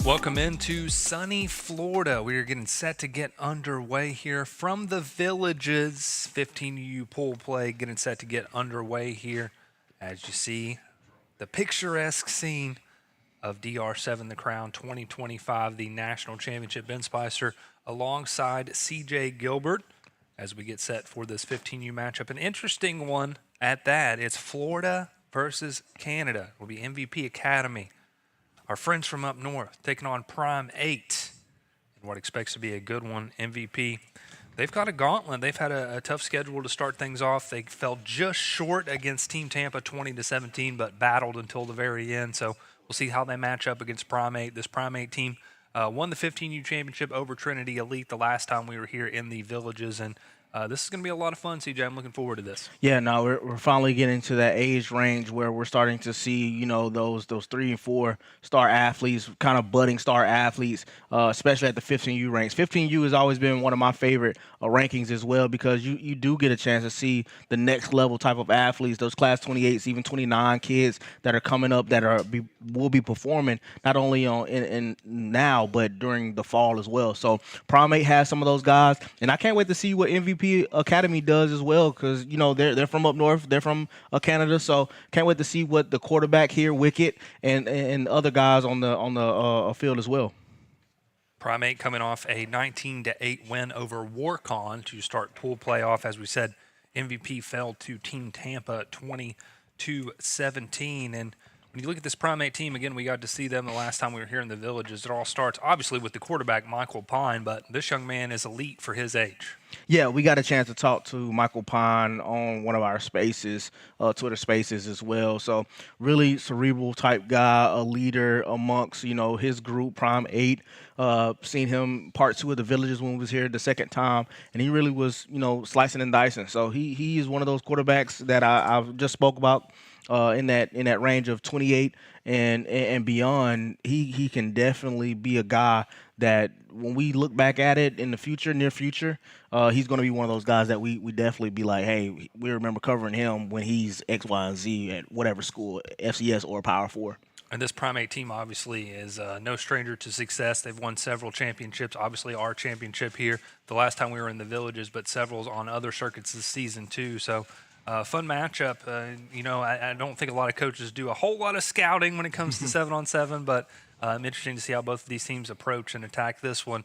Welcome into sunny Florida. We are getting set to get underway here from the Villages. 15U pool play getting set to get underway here. As you see, the picturesque scene of DR7 The Crown 2025, the national championship. Ben Spicer alongside CJ Gilbert as we get set for this 15U matchup. An interesting one at that. It's Florida versus Canada. It will be MVP Academy. Our friends from up north taking on PRIME8 in what expects to be a good one. MVP. They've got a gauntlet. They've had a tough schedule to start things off. They fell just short against Team Tampa 20-17, but battled until the very end. So we'll see how they match up against PRIME8. This PRIME8 team won the 15U championship over Trinity Elite the last time we were here in the Villages, and this is going to be a lot of fun, CJ. I'm looking forward to this. Yeah, no, we're finally getting to that age range where we're starting to see, those 3 and 4 star athletes, kind of budding star athletes, especially at the 15U ranks. 15U has always been one of my favorite rankings as well because you do get a chance to see the next level type of athletes, those class 28s, even 29 kids that are coming up that will be performing not only in now but during the fall as well. So PRIME8 has some of those guys, and I can't wait to see what MVP Academy does as well because they're from up north, they're from Canada, so can't wait to see what the quarterback here, Wicket, and other guys on the field as well. PRIME8 coming off a 19-8 win over Warcon to start pool playoff. As we said, MVP fell to Team Tampa 20-17. And when you look at this PRIME8 team, again, we got to see them the last time we were here in the Villages. It all starts, obviously, with the quarterback, Michael Pine, but this young man is elite for his age. Yeah, we got a chance to talk to Michael Pine on one of our spaces, Twitter spaces as well. So really cerebral type guy, a leader amongst, his group, PRIME8. Seen him part 2 of the Villages when we was here the second time, and he really was, slicing and dicing. So he is one of those quarterbacks that I've just spoke about in that range of 28 and beyond. He can definitely be a guy that when we look back at it in the future, near future, he's going to be one of those guys that we definitely be like, hey, we remember covering him when he's X, Y, and Z at whatever school, FCS or Power 4. And this PRIME8 team obviously is no stranger to success. They've won several championships, obviously our championship here the last time we were in the Villages, but several on other circuits this season too. So fun matchup. I don't think a lot of coaches do a whole lot of scouting when it comes to 7-on-7, but interesting to see how both of these teams approach and attack this one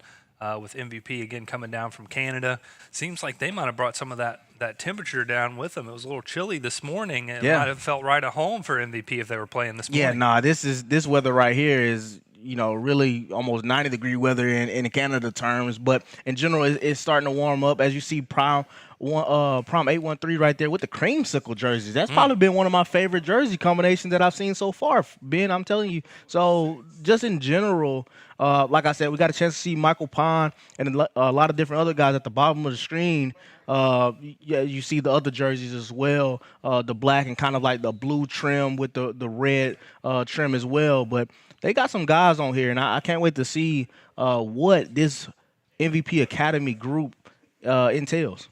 with MVP again coming down from Canada. Seems like they might have brought some of that temperature down with them. It was a little chilly this morning. It might have felt right at home for MVP if they were playing this morning. Yeah, nah, this weather right here is really almost 90-degree weather in Canada terms, but in general, it's starting to warm up. As you see, PRIME 813 right there with the creamsicle jerseys. That's probably been one of my favorite jersey combinations that I've seen so far, Ben. I'm telling you. So just in general, like I said, we got a chance to see Michael Pine and a lot of different other guys at the bottom of the screen. You see the other jerseys as well, the black and kind of like the blue trim with the red trim as well. But they got some guys on here, and I can't wait to see what this MVP Academy group entails.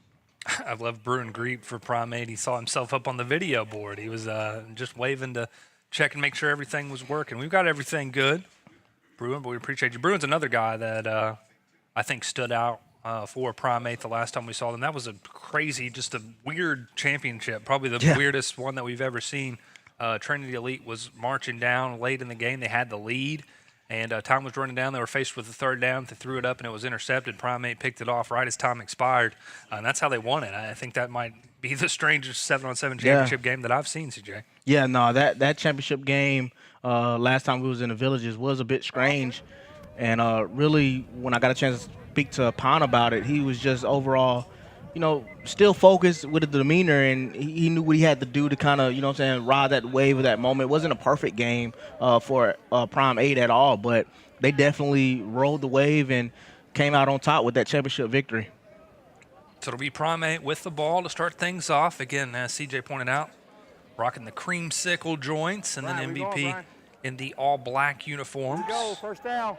I love Bruin Greep for PRIME8. He saw himself up on the video board. He was just waving to check and make sure everything was working. We've got everything good, Bruin, but we appreciate you. Bruin's another guy that I think stood out for PRIME8 the last time we saw them. That was a crazy, just a weird championship, probably the weirdest one that we've ever seen. Trinity Elite was marching down late in the game. They had the lead, and time was running down. They were faced with the third down. They threw it up, and it was intercepted. PRIME8 picked it off right as time expired, and that's how they won it. I think that might be the strangest 7-on-7 championship game that I've seen, CJ. Yeah, no, that championship game last time we was in the Villages was a bit strange, and really when I got a chance to speak to Pine about it, he was just overall, still focused with the demeanor, and he knew what he had to do to kind of, ride that wave of that moment. It wasn't a perfect game for PRIME8 at all, but they definitely rode the wave and came out on top with that championship victory. So it'll be PRIME8 with the ball to start things off. Again, as CJ pointed out, rocking the creamsicle joints, and then MVP in the all-black uniforms. First down.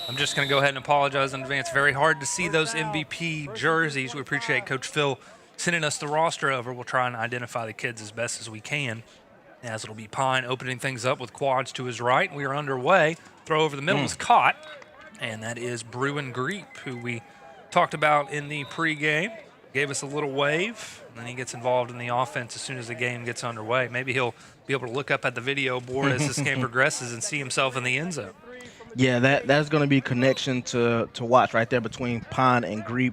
I'm just going to go ahead and apologize in advance. Very hard to see those MVP jerseys. We appreciate Coach Phil sending us the roster over. We'll try and identify the kids as best as we can. As it'll be Pine opening things up with quads to his right. We are underway. Throw over the middle is caught, and that is Bruin Greep, who we talked about in the pregame. Gave us a little wave, and then he gets involved in the offense as soon as the game gets underway. Maybe he'll be able to look up at the video board as this game progresses and see himself in the end zone. Yeah, that's going to be a connection to watch right there between Pine and Greep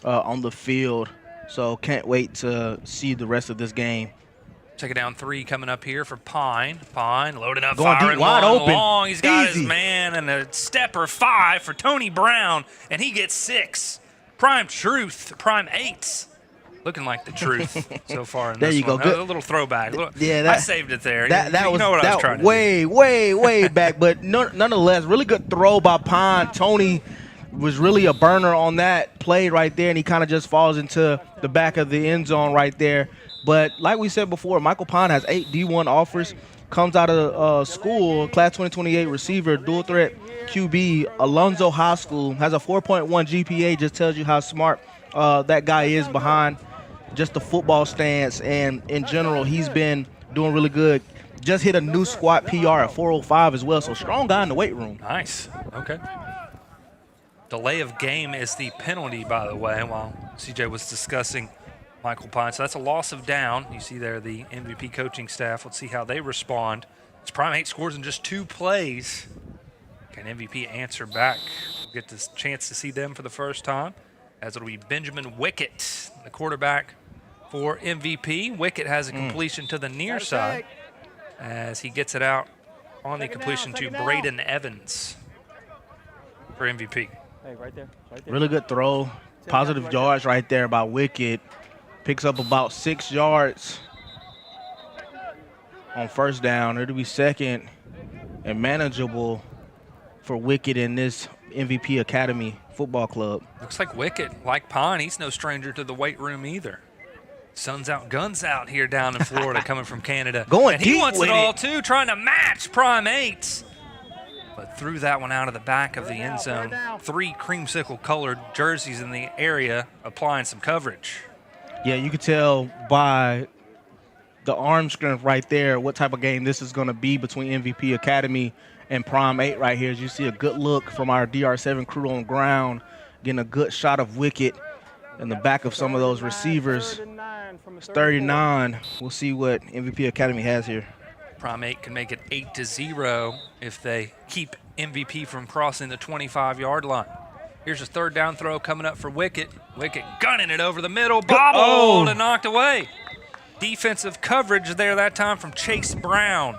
on the field. So can't wait to see the rest of this game. Check it down 3 coming up here for Pine. Pine loading up, going firing deep, wide one open. long. He's got Easy. his man, and a stepper 5 for Tony Brown, and he gets 6. Prime Truth, Prime8, looking like the truth so far in There this you go. one. Good. A little throwback. Yeah, I saved it there. That you was know what I was trying to do. way back, but nonetheless, really good throw by Pine. Tony was really a burner on that play right there, and he kind of just falls into the back of the end zone right there. But like we said before, Michael Pine has 8 D1 offers, comes out of school, class 2028 receiver, dual threat QB, Alonzo High School, has a 4.1 GPA, just tells you how smart that guy is behind just the football stance. And in general, he's been doing really good. Just hit a new squat PR at 405 as well, so strong guy in the weight room. Nice. Okay. Delay of game is the penalty, by the way, while CJ was discussing Michael Pine. So that's a loss of down. You see there the MVP coaching staff. Let's see how they respond. As Prime8 scores in just 2 plays. Can MVP answer back? We'll get this chance to see them for the first time, as it'll be Benjamin Wickett, the quarterback for MVP. Wickett has a completion to the near side as he gets it out on the completion to Braden Evans for MVP. Hey, right there. Really good throw. Positive yards right there by Wickett. Picks up about 6 yards on first down. It'll be second and manageable for Wickett in this MVP Academy football club. Looks like Wickett, like Pine, he's no stranger to the weight room either. Sun's out, guns out here down in Florida, coming from Canada. Going and he deep wants with it all it. too, trying to match Prime8. But threw that one out of the back of the end zone. 3 creamsicle-colored jerseys in the area applying some coverage. Yeah, you can tell by the arm strength right there what type of game this is going to be between MVP Academy and Prime8 right here. As you see a good look from our DR7 crew on ground, getting a good shot of Wickett in the back of some of those receivers. It's 39. We'll see what MVP Academy has here. Prime8 can make it 8-0 if they keep MVP from crossing the 25-yard line. Here's a third down throw coming up for Wickett. Wickett gunning it over the middle, bobbled and knocked away. Defensive coverage there that time from Chase Brown.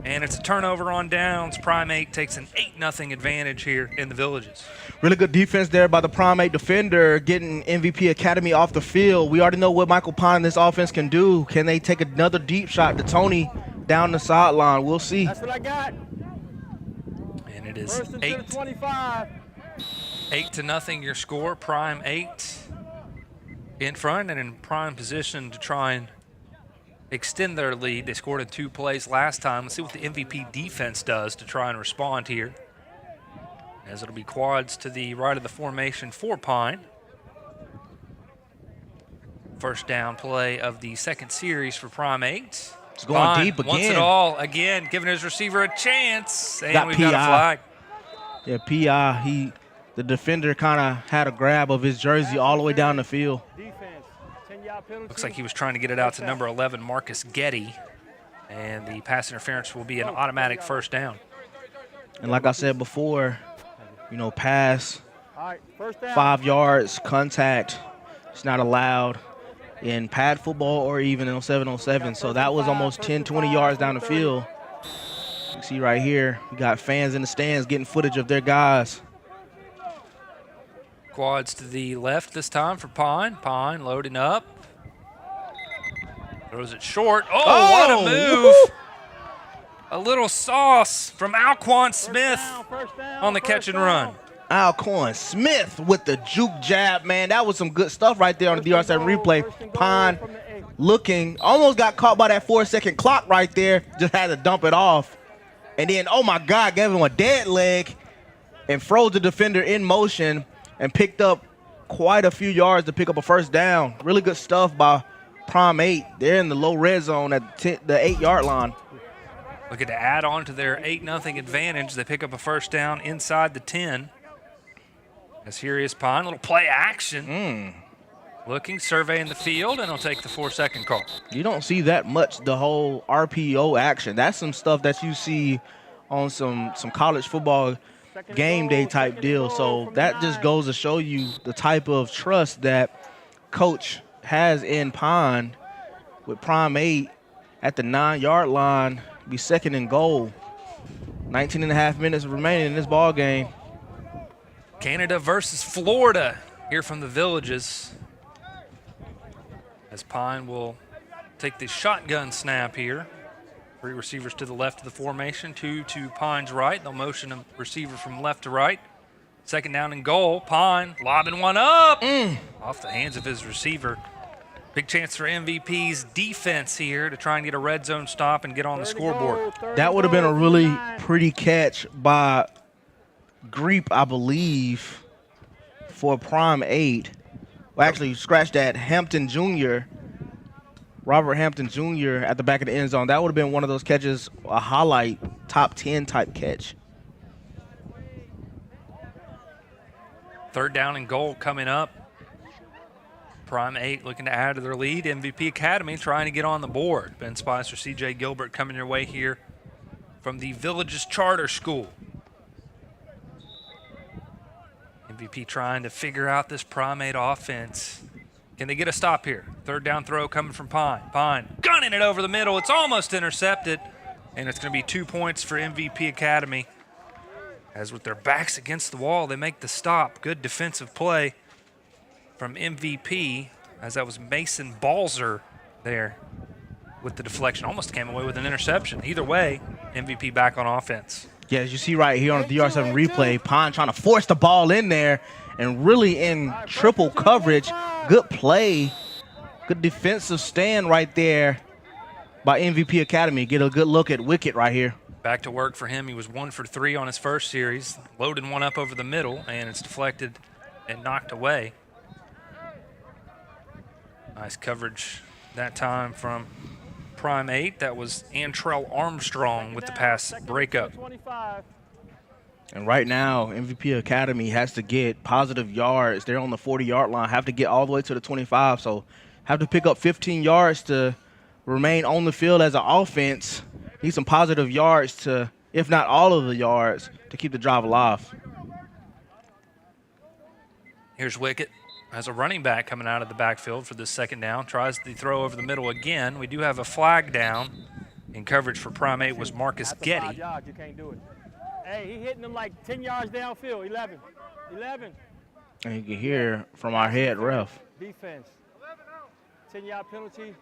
And it's a turnover on downs. Prime8 takes an 8-0 advantage here in the Villages. Really good defense there by the Prime8 defender, getting MVP Academy off the field. We already know what Michael Pine and this offense can do. Can they take another deep shot to Tony down the sideline? We'll see. That's what I got. And it is First and 10, 25. 8-0 your score. Prime8 in front and in prime position to try and extend their lead. They scored in 2 plays last time. Let's see what the MVP defense does to try and respond here, as it'll be quads to the right of the formation for Pine. First down play of the second series for Prime8. It's going Pine deep again. wants it all again, giving his receiver a chance, and Got we've got a flag. Yeah, P.I., the defender kind of had a grab of his jersey all the way down the field. Defense. 10-yard penalty. Looks like he was trying to get it out to number 11, Marcus Getty, and the pass interference will be an automatic first down. And like I said before, you know, pass, All right, first down. 5 yards, contact, it's not allowed in pad football or even in 07-07. So that was almost 10, 20 yards down the field. You see right here, we got fans in the stands getting footage of their guys. Quads to the left this time for Pine. Pine loading up. Throws it short. Oh, what a move. woo-hoo. A little sauce from Alquan Smith First down, on the catch and run. Alcorn Smith with the juke jab, man. That was some good stuff right there on the DR7 replay. Pine looking, almost got caught by that 4-second clock right there. Just had to dump it off. And then, oh my God, gave him a dead leg and froze the defender in motion and picked up quite a few yards to pick up a first down. Really good stuff by Prime 8, they're in the low red zone at the 8-yard line. Looking to add on to their 8-0 advantage. They pick up a first down inside the 10. As here is Pine, little play action. Looking, surveying the field, and he'll take the 4-second call. You don't see that much, the whole RPO action. That's some stuff that you see on some college football game day type deal. So that just goes to show you the type of trust that coach has in Pine with Prime 8 at the 9-yard line, be 2nd and goal. 19 and a half minutes remaining in this ball game. Canada versus Florida here from the Villages. As Pine will take the shotgun snap here. 3 receivers to the left of the formation, 2 to Pine's right. They'll motion a receiver from left to right. 2nd down and goal. Pine lobbing one up off the hands of his receiver. Big chance for MVP's defense here to try and get a red zone stop and get on the scoreboard. That would have been a really pretty catch by Greep, I believe, for Prime 8. Well, actually, scratch that. Hampton Jr., Robert Hampton Jr. at the back of the end zone. That would have been one of those catches, a highlight, top 10 type catch. 3rd down and goal coming up. Prime 8 looking to add to their lead. MVP Academy trying to get on the board. Ben Spicer, CJ Gilbert coming your way here from the Villages Charter School. MVP trying to figure out this Prime 8 offense. Can they get a stop here? 3rd down throw coming from Pine. Pine gunning it over the middle. It's almost intercepted. And it's going to be 2 points for MVP Academy. As with their backs against the wall, they make the stop. Good defensive play from MVP, as that was Mason Balzer there with the deflection. Almost came away with an interception. Either way, MVP back on offense. Yeah, as you see right here on the DR7 replay, Pine trying to force the ball in there and really in triple coverage. Good play, good defensive stand right there by MVP Academy. Get a good look at Wicket right here. Back to work for him. He was 1 for 3 on his first series. Loaded one up over the middle, and it's deflected and knocked away. Nice coverage that time from Prime 8. That was Antrell Armstrong with the pass breakup. And right now, MVP Academy has to get positive yards. They're on the 40-yard line, have to get all the way to the 25. So have to pick up 15 yards to remain on the field as an offense. Need some positive yards to, if not all of the yards, to keep the drive alive. Here's Wicket as a running back coming out of the backfield for this 2nd down. Tries the throw over the middle again. We do have a flag down. In coverage for Prime 8 was Marcus Getty. You can't do it. Hey, he hitting them like 10 yards downfield. 11. And you can hear from our head ref. Defense. 10-yard penalty.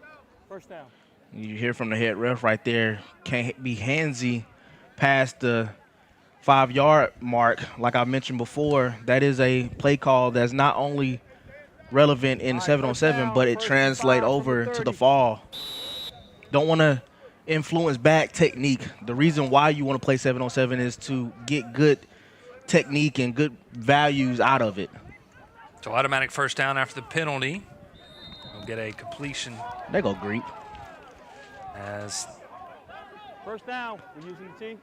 1st down. You hear from the head ref right there. Can't be handsy past the 5-yard mark. Like I mentioned before, that is a play call that's not only relevant in 7-on-7, but it translates over to the fall. Don't want to influence back technique. The reason why you want to play 7-on-7 is to get good technique and good values out of it. So automatic 1st down after the penalty. We'll get a completion. There go Greep. As 1st down. We're using the T.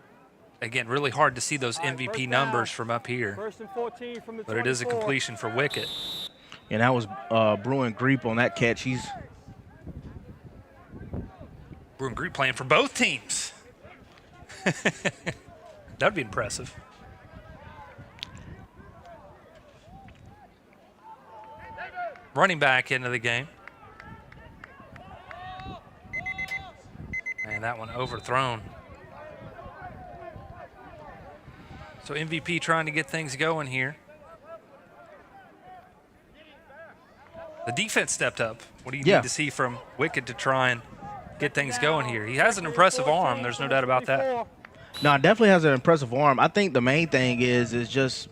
Again, really hard to see those MVP numbers from up here. 1st and 14 from the 24. But it is a completion for Wicket. And that was Bruin Greep on that catch. He's Bruin Greep playing for both teams. That would be impressive. Running back into the game. And that one overthrown. So MVP trying to get things going here. The defense stepped up. What do you need to see from Wicket to try and get things going here? He has an impressive arm. There's no doubt about that. No, definitely has an impressive arm. I think the main thing is just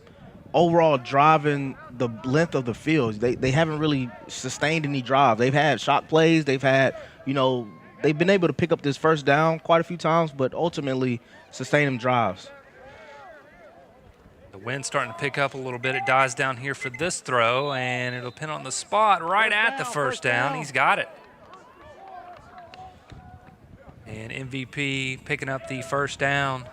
overall driving the length of the field. They haven't really sustained any drives. They've had shot plays. They've had, they've been able to pick up this 1st down quite a few times, but ultimately sustain them drives. The wind's starting to pick up a little bit. It dies down here for this throw, and it'll pin on the spot right at the 1st down. He's got it. And MVP picking up the first down.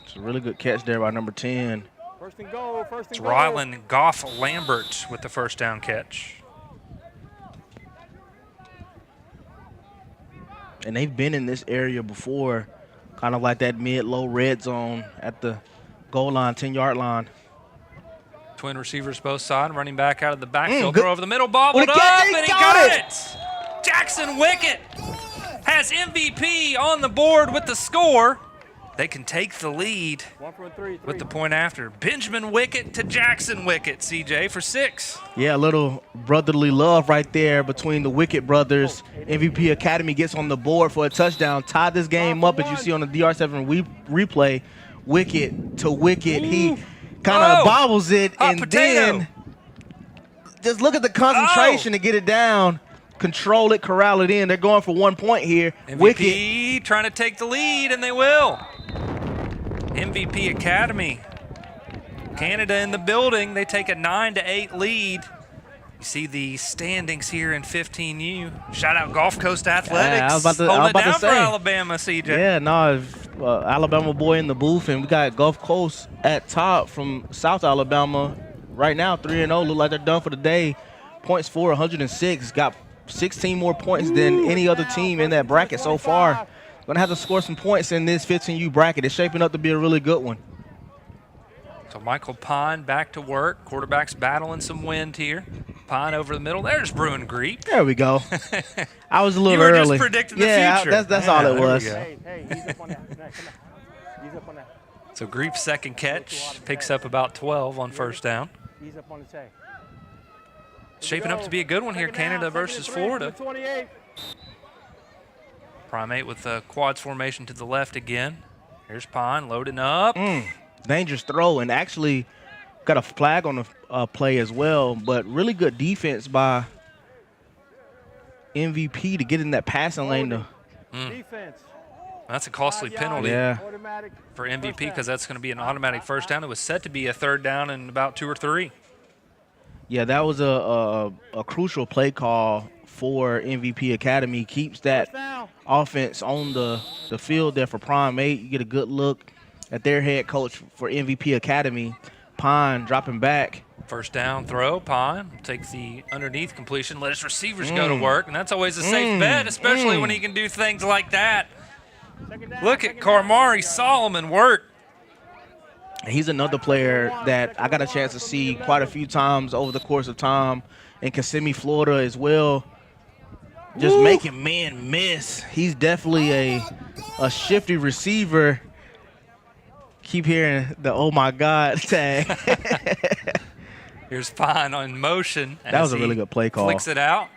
It's a really good catch there by number 10. First and goal, first and It's goal. Rylan Goff-Lambert with the first down catch. And they've been in this area before, kind of like that mid-low red zone at the goal line, 10-yard line. Twin receivers both sides, running back out of the backfield, Good. throw over the middle, bobbled What up, a catch, and he got it! Jackson Wickett has MVP on the board with the score. They can take the lead 1 for 3. with the point after. Benjamin Wickett to Jackson Wickett, CJ, for 6. Yeah, a little brotherly love right there between the Wickett brothers. MVP Academy gets on the board for a touchdown, tied this game up, as you see on the DR7 replay. Wickett to Wickett. He kind of bobbles it, Hot and potato. then just look at the concentration to get it down. Control it, corral it in. They're going for 1 point here. Wickett. MVP trying to take the lead, and they will. MVP Academy. Canada in the building. They take a 9-8 lead. You see the standings here in 15U. Shout out Gulf Coast Athletics. Yeah, I was about to Holding it down say. for Alabama, CJ. Yeah, no, Alabama boy in the booth, and we got Gulf Coast at top from South Alabama right now, 3-0. Look like they're done for the day. Points for 106. Got 16 more points than any other team in that bracket so far. Going to have to score some points in this 15U bracket. It's shaping up to be a really good one. So Michael Pine back to work. Quarterback's battling some wind here. Pine over the middle. There's Bruin Greep. There we go. I was a little You were early. just predicting the yeah, future. That's all it there we was. go. Hey, he's up on that. Come on. He's up on that. So Greep's second catch picks up about 12 on first down. He's up on the tag. Shaping up to be a good one here, Canada versus Florida. 28. PRIME8 with the quads formation to the left again. Here's Pine loading up. Dangerous throw, and actually got a flag on the play as well, but really good defense by MVP to get in that passing lane. Defense. That's a costly penalty Yeah. Automatic. for MVP because that's going to be an automatic first down. It was set to be a third down in about 2 or 3. Yeah, that was a crucial play call for MVP Academy. Keeps that offense on the field there for PRIME8. You get a good look at their head coach for MVP Academy. Pine dropping back. First down throw, Pine takes the underneath completion, let his receivers go to work, and that's always a safe bet, especially when he can do things like that. Look at Carmari Solomon work. He's another player that I got a chance to see quite a few times over the course of time in Kissimmee, Florida as well. Just making men miss. He's definitely a shifty receiver. Keep hearing the "oh my God" tag. Here's Pine on motion. That was a really good play call. Flicks it out.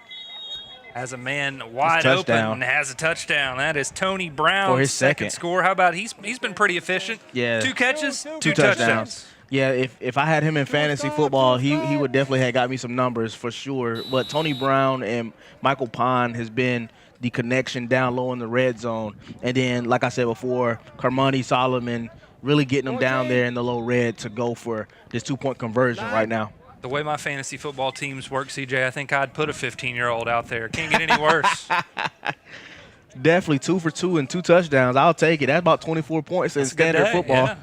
Has a man wide open touchdown. and has a touchdown. That is Tony Brown's For his second. score. How about he's been pretty efficient. Yeah. 2 catches, 2 touchdowns. Yeah, if I had him in fantasy football, he would definitely have got me some numbers for sure. But Tony Brown and Michael Pine has been the connection down low in the red zone. And then, like I said before, Carmani Solomon really getting them down there in the low red to go for this 2-point conversion right now. The way my fantasy football teams work, CJ, I think I'd put a 15-year-old out there. Can't get any worse. Definitely 2 for 2 and 2 touchdowns. I'll take it. That's about 24 points in That's a good standard day, football. yeah.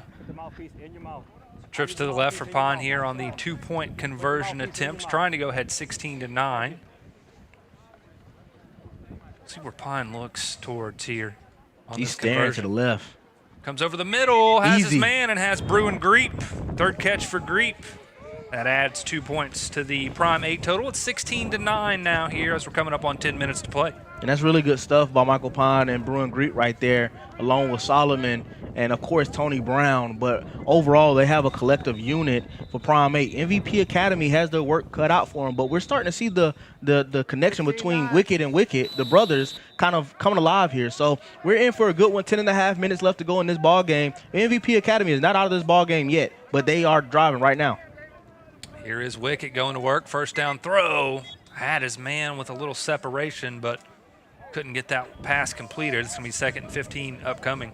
Trips to the left for Pine here on the 2-point conversion attempt, trying to go ahead 16-9. See where Pine looks towards here. On He's this staring conversion. to the left. Comes over the middle, has Easy. his man, and has Bruin Greep. Third catch for Greep. That adds 2 points to the PRIME8 total. It's 16-9 now here as we're coming up on 10 minutes to play. And that's really good stuff by Michael Pine and Bruin Greet right there, along with Solomon and, of course, Tony Brown. But overall, they have a collective unit for PRIME8. MVP Academy has their work cut out for them, but we're starting to see the connection between Wickett and Wickett, the brothers, kind of coming alive here. So we're in for a good one. 10.5 minutes left to go in this ball game. MVP Academy is not out of this ball game yet, but they are driving right now. Here is Wickett going to work. First down throw. Had his man with a little separation, but couldn't get that pass completed. It's going to be 2nd and 15 upcoming.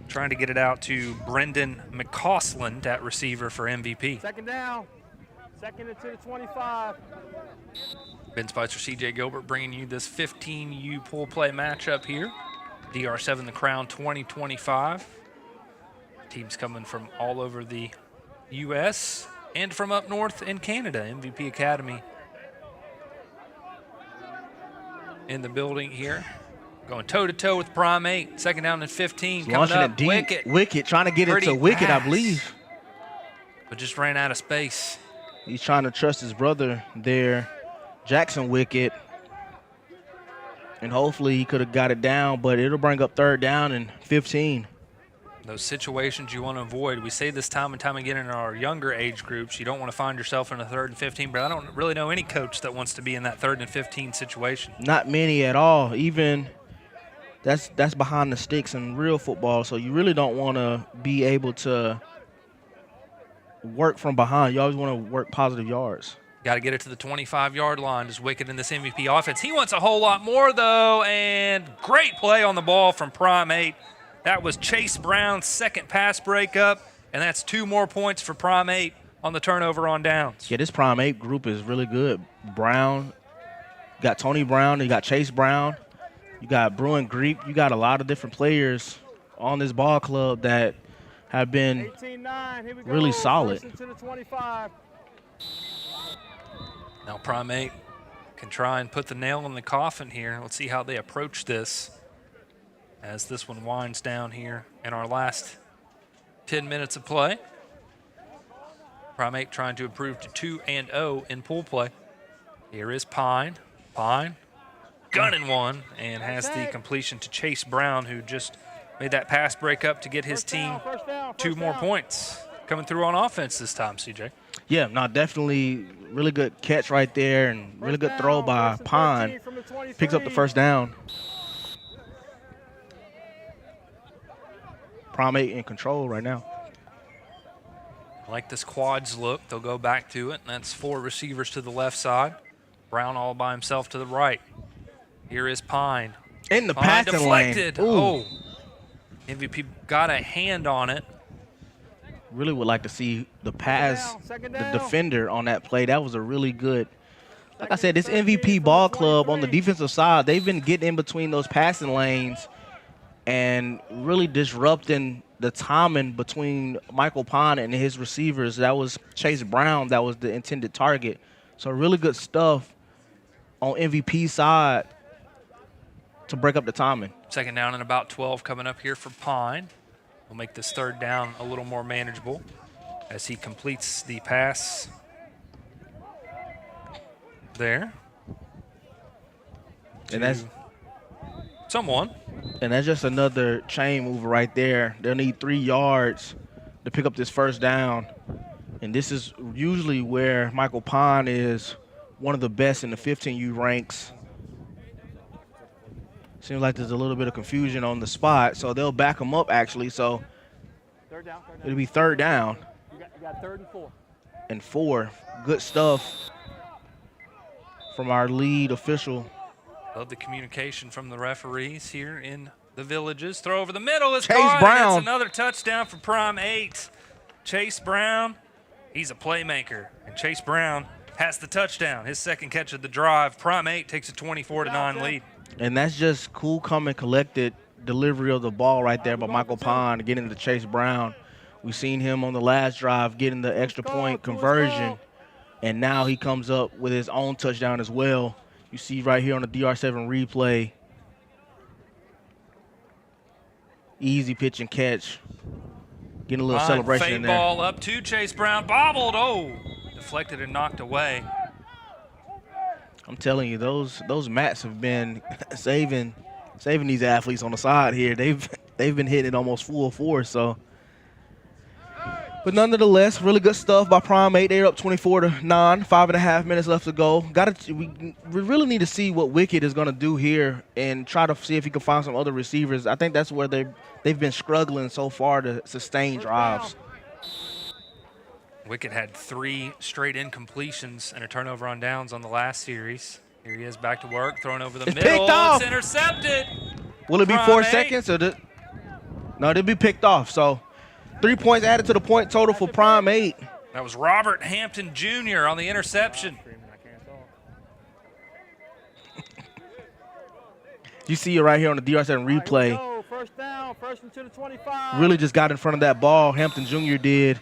Trying to get it out to Brendan McCausland at receiver for MVP. Second down. Second into the 25. Ben Spicer, CJ Gilbert bringing you this 15U pool play matchup here. DR7 The Crown 2025. Teams coming from all over the U.S. and from up north in Canada. MVP Academy in the building here. Going toe-to-toe with PRIME8. Second down and 15. Coming Launching up, it deep. Wicket. Wicket, trying to get Pretty into Wicket, I pass. believe. But just ran out of space. He's trying to trust his brother there, Jackson Wicket. And hopefully he could have got it down, but it'll bring up third down and 15. Those situations you want to avoid. We say this time and time again in our younger age groups. You don't want to find yourself in a 3rd and 15, but I don't really know any coach that wants to be in that 3rd and 15 situation. Not many at all. Even that's behind the sticks in real football, so you really don't want to be able to work from behind. You always want to work positive yards. Got to get it to the 25-yard line. Just Wicket in this MVP offense. He wants a whole lot more, though, and great play on the ball from PRIME8. That was Chase Brown's second pass breakup, and that's 2 more points for PRIME8 on the turnover on downs. Yeah, this PRIME8 group is really good. Brown, you got Tony Brown, you got Chase Brown, you got Bruin Greek. You got a lot of different players on this ball club that have been 18-9. Here we go. really solid. First and to the 25. Now PRIME8 can try and put the nail in the coffin here. Let's see how they approach this as this one winds down here in our last 10 minutes of play. PRIME8 trying to improve to 2-0 in pool play. Here is Pine. Pine gunning one and has the completion to Chase Brown, who just made that pass break up to get his team First down, 2 more points. Coming through on offense this time, CJ. Yeah, no, definitely really good catch right there and really good throw by Pine. Picks up the first down. PRIME8 in control right now. I like this quads look. They'll go back to it, and that's 4 receivers to the left side. Brown all by himself to the right. Here is Pine. In the Pine passing lane. deflected. Ooh. Oh, MVP got a hand on it. Really would like to see the pass, the defender on that play. That was a really good. Like I said, this MVP ball club on the defensive side, they've been getting in between those passing lanes and really disrupting the timing between Michael Pine and his receivers. That was Chase Brown. That was the intended target. So really good stuff on MVP side to break up the timing. Second down and about 12 coming up here for Pine. We'll make this third down a little more manageable as he completes the pass there. And that's someone. And that's just another chain mover right there. They'll need 3 yards to pick up this first down. And this is usually where Michael Pine is one of the best in the 15U ranks. Seems like there's a little bit of confusion on the spot, so they'll back him up actually. So Third down. it'll be third down You got 3rd and 4. and 4. Good stuff from our lead official. Love the communication from the referees here in the Villages. Throw over the middle is Chase caught. Brown. It's another touchdown for PRIME8. Chase Brown, he's a playmaker, and Chase Brown has the touchdown. His second catch of the drive. PRIME8 takes a 24-9 lead. And that's just cool, calm, and collected delivery of the ball right there by Michael Pine getting to Chase Brown. We've seen him on the last drive getting the extra point conversion, and now he comes up with his own touchdown as well. You see right here on the DR7 replay. Easy pitch and catch. Getting a little celebration fade in there. ball up to Chase Brown. Bobbled. Oh, deflected and knocked away. I'm telling you, those mats have been saving these athletes on the side here. They've been hitting it almost full force. So, but nonetheless, really good stuff by PRIME8. They're up 24-9. 5.5 minutes left to go. We really need to see what Wicket is going to do here and try to see if he can find some other receivers. I think that's where they've been struggling so far to sustain drives. Wicket had 3 straight incompletions and a turnover on downs on the last series. Here he is back to work, thrown over the middle. Picked off. It's intercepted. Will it be 4 seconds? Or no, it'll be picked off. So 3 points added to the point total for PRIME8. That was Robert Hampton Jr. on the interception. You see it right here on the DR7 replay. First down, first into the 25. Really just got in front of that ball, Hampton Jr. did.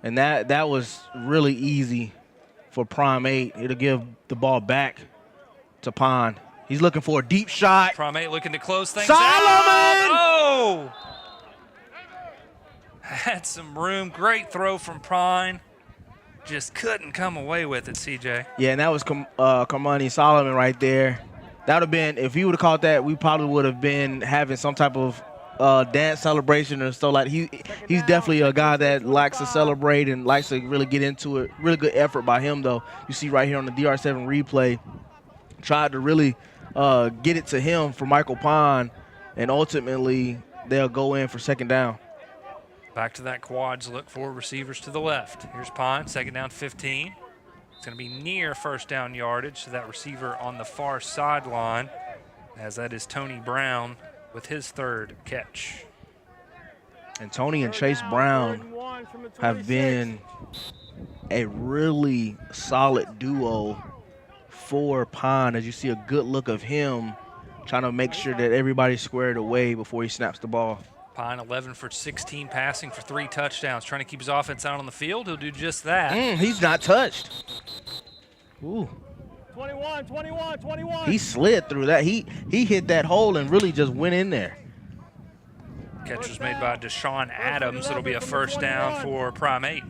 And that was really easy for PRIME8. It'll give the ball back to Pond. He's looking for a deep shot. PRIME8 looking to close things Solomon! out. Oh! Had some room. Great throw from Prime. Just couldn't come away with it, CJ. Yeah, and that was Kamani Solomon right there. That would have been, if he would have caught that, we probably would have been having some type of dance celebration or so. Like he's definitely a guy that likes to celebrate and likes to really get into it. Really good effort by him, though. You see right here on the DR7 replay, tried to really get it to him for Michael Pond, and ultimately they'll go in for second down. Back to that quads look for receivers to the left. Here's Pond, second down 15. It's going to be near first down yardage to that receiver on the far sideline, as that is Tony Brown with his third catch. And Tony and Chase Brown have been a really solid duo for Pond, as you see a good look of him trying to make sure that everybody's squared away before he snaps the ball. Pine 11 for 16, passing for 3 touchdowns, trying to keep his offense out on the field. He'll do just that. He's not touched. Ooh. 21. He slid through that. He hit that hole and really just went in there. Catch was made by Deshaun Adams. It'll be a first down for PRIME8.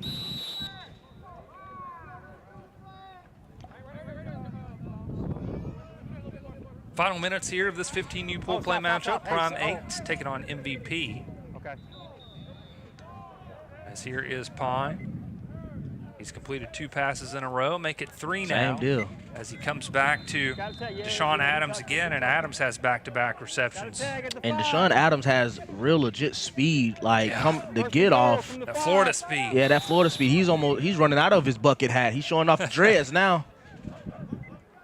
Final minutes here of this 15U pool play matchup. PRIME8 taking on MVP. Okay. As here is Pine. He's completed 2 passes in a row, make it 3 now. Same deal. As he comes back to Deshaun Adams again, and Adams has back-to-back receptions. And Deshaun Adams has real legit speed, like to get off. The Florida speed. Yeah, that Florida speed. He's running out of his bucket hat. He's showing off the dreads now.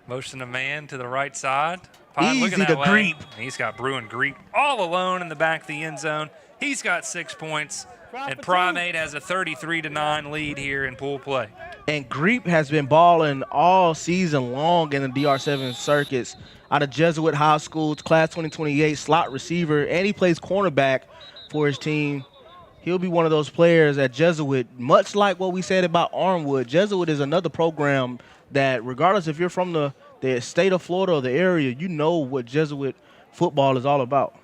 Motion a man to the right side. Pine looking Easy that to way. Greep. He's got Bruin Greep all alone in the back of the end zone. He's got 6 points, and PRIME8 has a 33-9 lead here in pool play. And Greep has been balling all season long in the DR7 circuits out of Jesuit High School, class 2028, slot receiver, and he plays cornerback for his team. He'll be one of those players at Jesuit, much like what we said about Armwood. Jesuit is another program that, regardless if you're from the state of Florida or the area, you know what Jesuit football is all about.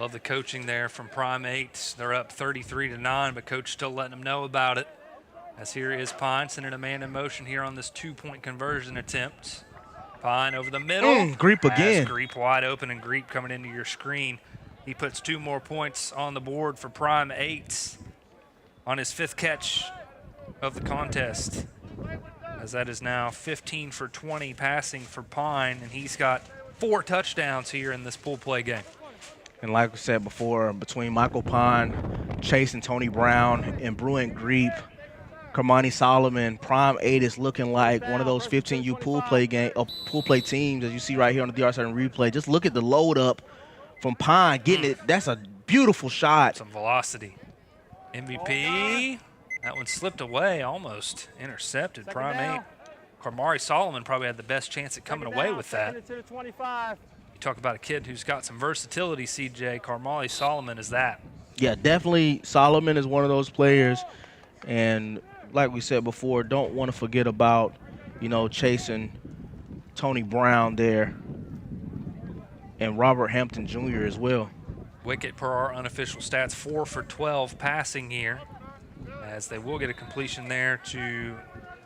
Love the coaching there from PRIME8. They're up 33-9, but coach still letting them know about it. As here is Pine sending a man in motion here on this 2-point conversion attempt. Pine over the middle. Greep again. Greep wide open, and Greep coming into your screen. He puts 2 more points on the board for PRIME8 on his 5th catch of the contest, as that is now 15 for 20 passing for Pine, and he's got 4 touchdowns here in this pool play game. And like we said before, between Michael Pond, Chase and Tony Brown, and Bruin Greep, Kamani Solomon, PRIME8 is looking like one of those 15U pool play teams, as you see right here on the DR7 replay. Just look at the load up from Pond getting it. That's a beautiful shot. Some velocity. MVP. That one slipped away, almost intercepted. PRIME8. Kamari Solomon probably had the best chance at coming away with that. You talk about a kid who's got some versatility, CJ. Kamari Solomon is that. Yeah, definitely Solomon is one of those players. And like we said before, don't want to forget about, chasing Tony Brown there and Robert Hampton Jr. as well. Wicket, per our unofficial stats, 4 for 12 passing here, as they will get a completion there to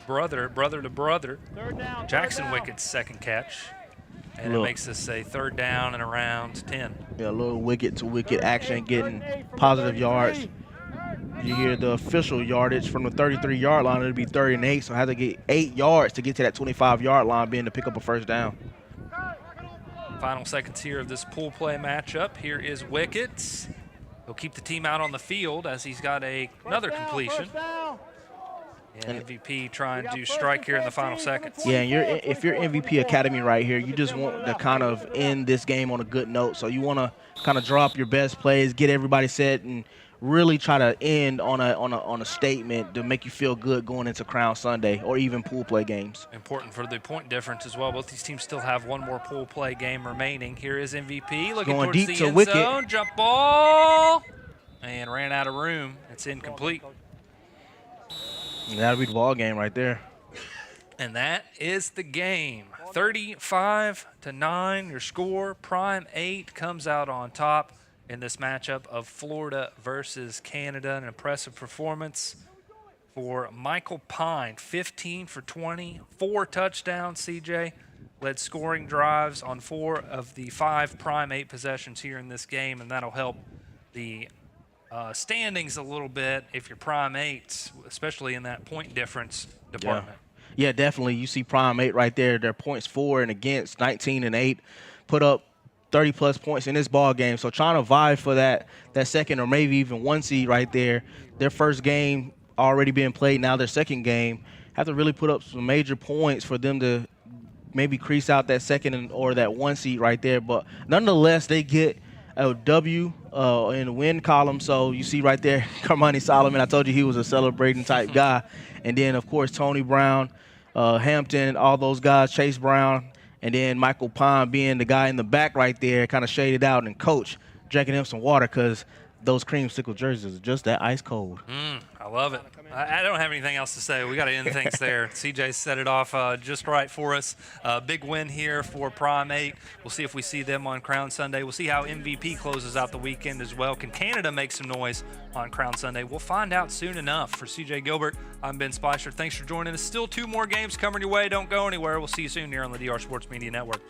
brother to brother. Jackson Wickett's 2nd catch, and it makes this a 3rd down and around 10. Yeah, a little wicket to wicket action, getting positive yards. You hear the official yardage from the 33-yard line, it'll be 3rd and 8, so I have to get 8 yards to get to that 25-yard line, being to pick up a 1st down. Final seconds here of this pool play matchup. Here is Wickets. He'll keep the team out on the field as he's got another completion. And MVP trying to strike here in the final seconds. Yeah, and if you're MVP Academy right here, you just want to kind of end this game on a good note. So you want to kind of draw up your best plays, get everybody set and really try to end on a statement to make you feel good going into Crown Sunday or even pool play games. Important for the point difference as well. Both these teams still have one more pool play game remaining. Here is MVP looking Going towards deep the to end wicket. zone. Jump ball. And ran out of room. It's incomplete. That'll be the ball game right there. And that is the game. 35-9, your score. Prime 8 comes out on top in this matchup of Florida versus Canada. An impressive performance for Michael Pine, 15 for 20, 4 touchdowns, CJ. Led scoring drives on 4 of the 5 Prime 8 possessions here in this game, and that'll help the standings a little bit if you're Prime 8, especially in that point difference department. Yeah, definitely. You see Prime 8 right there. Their points for and against, 19 and 8, put up 30-plus points in this ball game. So trying to vie for that second or maybe even 1 seed right there. Their first game already being played, now their second game. Have to really put up some major points for them to maybe crease out that second or that 1 seed right there. But nonetheless, they get a W in the win column. So you see right there, Carmani Solomon. I told you he was a celebrating type guy. And then, of course, Tony Brown, Hampton, all those guys, Chase Brown, and then Michael Pond being the guy in the back right there, kind of shaded out, and Coach drinking him some water because those creamsicle jerseys are just that ice cold. I love it. I don't have anything else to say. We got to end things there. CJ set it off just right for us. Big win here for Prime 8. We'll see if we see them on Crown Sunday. We'll see how MVP closes out the weekend as well. Can Canada make some noise on Crown Sunday? We'll find out soon enough. For CJ Gilbert, I'm Ben Spicer. Thanks for joining us. Still 2 more games coming your way. Don't go anywhere. We'll see you soon here on the DR Sports Media Network.